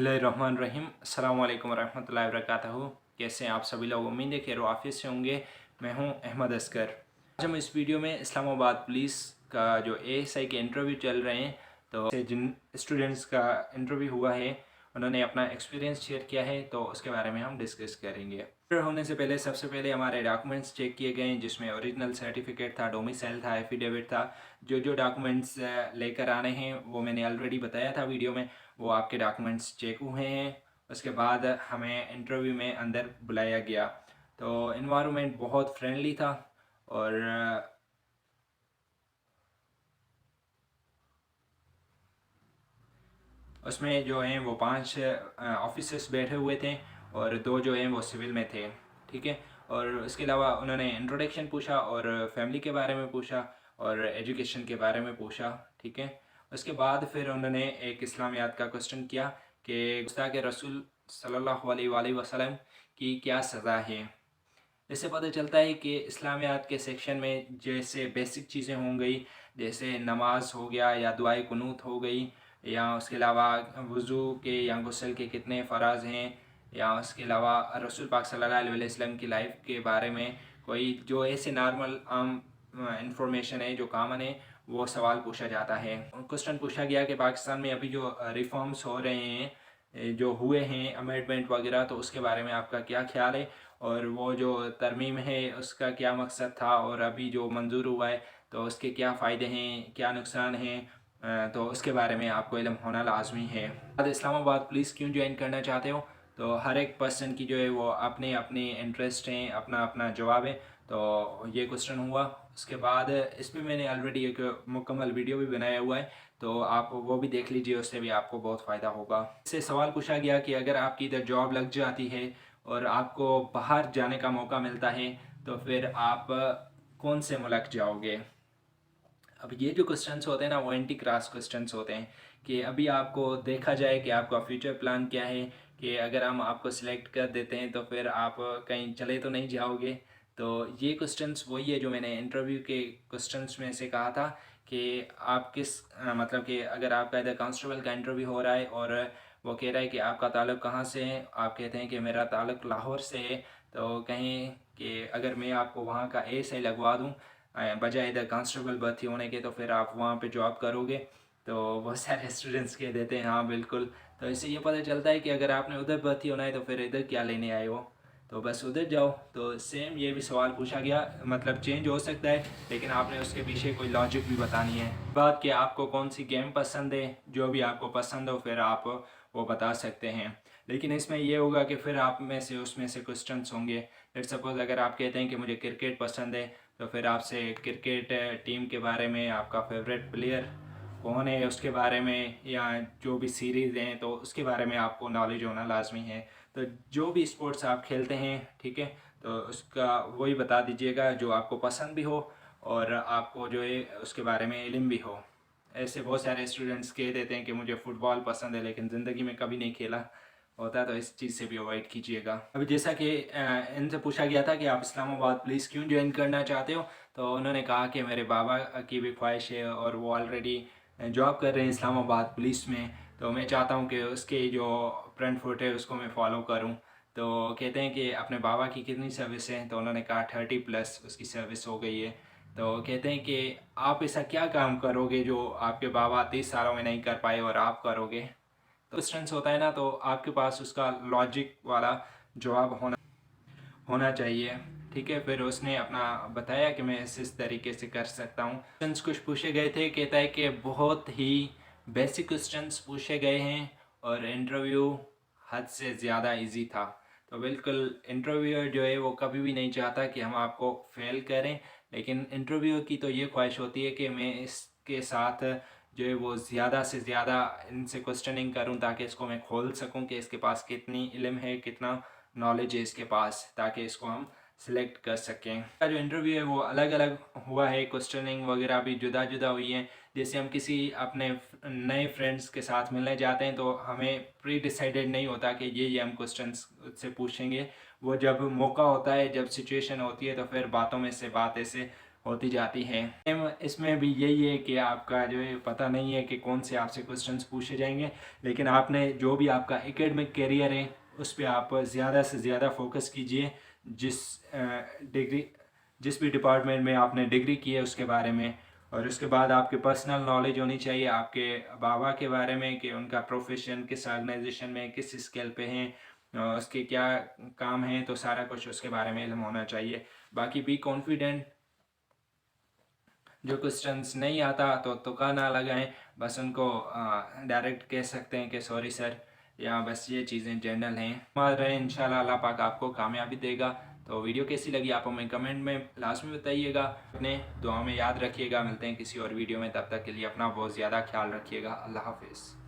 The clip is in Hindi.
बिस्मिल्लाहिर्रहमानिर्रहीम। अस्सलाम वालेकुम रहमतुल्लाहि व बरकातहू। कैसे हैं आप सभी लोग? उम्मीद है खैर आफियत से होंगे। मैं हूं अहमद असगर। आज हम इस वीडियो में इस्लामाबाद पुलिस का जो एएसआई के इंटरव्यू चल रहे हैं, तो जिन स्टूडेंट्स का इंटरव्यू हुआ है उन्होंने अपना एक्सपीरियंस शेयर किया है, तो उसके बारे में हम डिस्कस करेंगे। इंटरव्यू होने से पहले सबसे पहले हमारे डॉक्यूमेंट्स चेक किए गए, जिसमें ओरिजिनल सर्टिफिकेट था, डोमिसाइल था, एफिडेविट था। जो जो डॉक्यूमेंट्स लेकर आने हैं वो मैंने ऑलरेडी बताया था वीडियो में, वो आपके डॉक्यूमेंट्स चेक हुए हैं। उसके बाद हमें इंटरव्यू में अंदर बुलाया गया, तो इन्वायरमेंट बहुत फ्रेंडली था और उसमें जो हैं वो 5 ऑफिसर्स बैठे हुए थे और 2 जो हैं वो सिविल में थे। ठीक है। और उसके अलावा उन्होंने इंट्रोडक्शन पूछा और फैमिली के बारे में पूछा और एजुकेशन के बारे में पूछा। ठीक है। उसके बाद फिर उन्होंने एक इस्लामियात का क्वेश्चन किया कि गुस्ताख रसूल सल्लल्लाहु अलैहि वसल्लम की क्या सज़ा है। इससे पता चलता है कि इस्लामियात के सेक्शन में जैसे बेसिक चीज़ें हो गई, जैसे नमाज हो गया या दुआए कुनूत हो गई, या उसके अलावा वज़ू के या गुस्ल के कितने फ़राज़ हैं, या उसके अलावा रसूल पाक सल्लल्लाहु अलैहि वसल्लम की लाइफ के बारे में कोई जो ऐसे नॉर्मल आम इंफॉर्मेशन है जो कामन है, वो सवाल पूछा जाता है। क्वेश्चन पूछा गया कि पाकिस्तान में अभी जो रिफॉर्म्स हो रहे हैं, जो हुए हैं अमेंडमेंट वगैरह, तो उसके बारे में आपका क्या ख्याल है, और वो जो तरमीम है उसका क्या मकसद था, और अभी जो मंजूर हुआ है तो उसके क्या फ़ायदे हैं, क्या नुकसान हैं, तो उसके बारे में आपको इल्म होना लाजमी है। अब इस्लामाबाद पुलिस क्यों ज्वाइन करना चाहते हो, तो हर एक पर्सन की जो है वो अपने अपने इंटरेस्ट हैं, अपना अपना जवाब है। तो ये क्वेश्चन हुआ। उसके बाद इस पर मैंने ऑलरेडी एक मुकम्मल वीडियो भी बनाया हुआ है, तो आप वो भी देख लीजिए, उससे भी आपको बहुत फ़ायदा होगा। इससे सवाल पूछा गया कि अगर आपकी इधर जॉब लग जाती है और आपको बाहर जाने का मौका मिलता है, तो फिर आप कौन से मुल्क जाओगे। अब ये जो क्वेश्चंस होते हैं ना, वो एंटी क्रॉस क्वेश्चंस होते हैं कि अभी आपको देखा जाए कि आपका फ्यूचर प्लान क्या है, कि अगर हम आपको सिलेक्ट कर देते हैं तो फिर आप कहीं चले तो नहीं जाओगे। तो ये क्वेश्चंस वही है जो मैंने इंटरव्यू के क्वेश्चंस में से कहा था कि आप किस मतलब कि अगर आपका इधर कांस्टेबल का इंटरव्यू हो रहा है और वो कह रहा है कि आपका ताल्लुक़ कहाँ से है, आप कहते हैं कि मेरा ताल्लुक़ लाहौर से है, तो कहें कि अगर मैं आपको वहाँ का एएसआई लगवा दूँ बजाय इधर कांस्टेबल भर्ती होने के, तो फिर आप वहाँ पे जॉब करोगे। तो बहुत सारे स्टूडेंट्स कह देते हैं हाँ बिल्कुल। तो इससे ये पता चलता है कि अगर आपने उधर भर्ती होना है तो फिर इधर क्या लेने आए हो, तो बस उधर जाओ। तो सेम ये भी सवाल पूछा गया, मतलब चेंज हो सकता है लेकिन आपने उसके पीछे कोई लॉजिक भी बतानी है। बात कि आपको कौन सी गेम पसंद है, जो भी आपको पसंद हो फिर आप वो बता सकते हैं। लेकिन इसमें ये होगा कि फिर आप में से उसमें से क्वेश्चंस होंगे। लेट सपोज अगर आप कहते हैं कि मुझे क्रिकेट पसंद है, तो फिर आपसे क्रिकेट टीम के बारे में, आपका फेवरेट प्लेयर कौन है उसके बारे में, या जो भी सीरीज़ हैं तो उसके बारे में आपको नॉलेज होना लाजमी है। तो जो भी स्पोर्ट्स आप खेलते हैं, ठीक है, तो उसका वही बता दीजिएगा जो आपको पसंद भी हो और आपको जो है उसके बारे में इल्म भी हो। ऐसे बहुत सारे स्टूडेंट्स कह देते हैं कि मुझे फ़ुटबॉल पसंद है लेकिन ज़िंदगी में कभी नहीं खेला होता, तो इस चीज़ से भी अवॉइड कीजिएगा। अभी जैसा कि इनसे पूछा गया था कि आप इस्लामाबाद पुलिस क्यों ज्वाइन करना चाहते हो, तो उन्होंने कहा कि मेरे बाबा की भी ख्वाहिश है और वो ऑलरेडी जॉब कर रहे हैं इस्लामाबाद पुलिस में, तो मैं चाहता हूँ कि उसके जो फ्रंट फुट है उसको मैं फॉलो करूँ। तो कहते हैं कि अपने बाबा की कितनी सर्विस है, तो उन्होंने कहा 30+ उसकी सर्विस हो गई है। तो कहते हैं कि आप ऐसा क्या काम करोगे जो आपके बाबा 30 सालों में नहीं कर पाए और आप करोगे। तो क्वेश्चंस होता है ना, तो आपके पास उसका लॉजिक वाला जवाब होना होना चाहिए। ठीक है। फिर उसने अपना बताया कि मैं इस तरीके से कर सकता हूँ। क्वेश्चंस कुछ पूछे गए थे, कहता है कि बहुत ही बेसिक क्वेश्चंस पूछे गए हैं और इंटरव्यू हद से ज़्यादा इजी था। तो बिल्कुल इंटरव्यूअर जो है वो कभी भी नहीं चाहता कि हम आपको फेल करें, लेकिन इंटरव्यूअर की तो ये ख्वाहिश होती है कि मैं इसके साथ जो है वो ज़्यादा से ज़्यादा इनसे क्वेश्चनिंग करूं, ताकि इसको मैं खोल सकूं कि इसके पास कितनी इल्म है, कितना नॉलेज है इसके पास, ताकि इसको हम सिलेक्ट कर सकें। का जो इंटरव्यू है वो अलग अलग हुआ है, क्वेश्चनिंग वगैरह भी जुदा जुदा हुई हैं। जैसे हम किसी अपने नए फ्रेंड्स के साथ मिलने जाते हैं तो हमें प्री डिसाइडेड नहीं होता कि ये हम क्वेश्चंस से पूछेंगे। वो जब मौका होता है, जब सिचुएशन होती है, तो फिर बातों में से बात ऐसे होती जाती है। इसमें भी यही है कि आपका जो है पता नहीं है कि कौन से आपसे क्वेश्चंस पूछे जाएंगे, लेकिन आपने जो भी आपका एकेडमिक करियर है उस पर आप ज़्यादा से ज़्यादा फोकस कीजिए। डिग्री जिस भी डिपार्टमेंट में आपने डिग्री की है उसके बारे में, और उसके बाद आपके पर्सनल नॉलेज होनी चाहिए आपके बाबा के बारे में कि उनका प्रोफेशन किस ऑर्गेनाइजेशन में किस स्केल पे हैं, उसके क्या काम हैं, तो सारा कुछ उसके बारे में इल्म होना चाहिए। बाकी बी कॉन्फिडेंट, जो क्वेश्चंस नहीं आता तो तुक्का ना लगाएं, बस उनको डायरेक्ट कह सकते हैं कि सॉरी सर, या बस ये चीज़ें जनरल हैं। हमारे इंशाल्लाह अल्लाह पाक आपको कामयाबी देगा। तो वीडियो कैसी लगी आप हमें कमेंट में लास्ट में बताइएगा। अपने दुआ में याद रखिएगा। मिलते हैं किसी और वीडियो में, तब तक के लिए अपना बहुत ज़्यादा ख्याल रखिएगा। अल्लाह हाफिज़।